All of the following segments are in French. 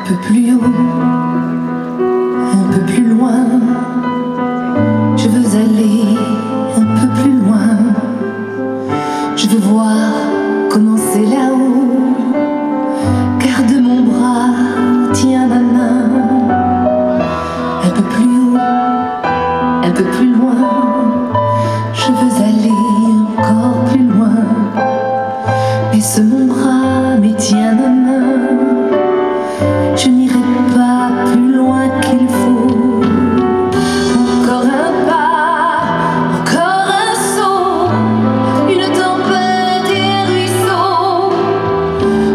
peu plus haut, un peu plus loin. Je veux aller un peu plus loin. Je veux voir comment c'est là-haut. Garde mon bras, tiens ma main. Un peu plus haut, un peu plus loin. Je veux aller encore plus loin. Baisse mon bras, mais tiens ma main. Je n'irai pas plus loin qu'il faut. Encore un pas, encore un saut. Une tempête et un ruisseau.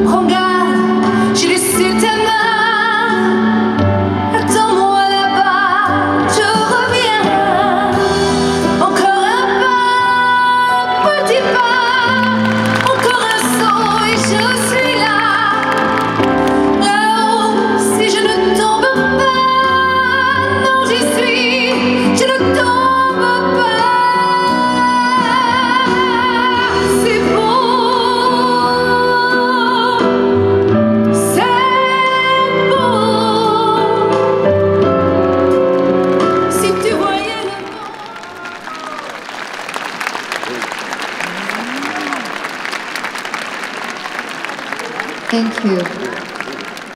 Prends garde, j'ai laissé ta main. Attends-moi là-bas, je reviens. Encore un pas, petit pas. Encore un saut et je suis là. Thank you.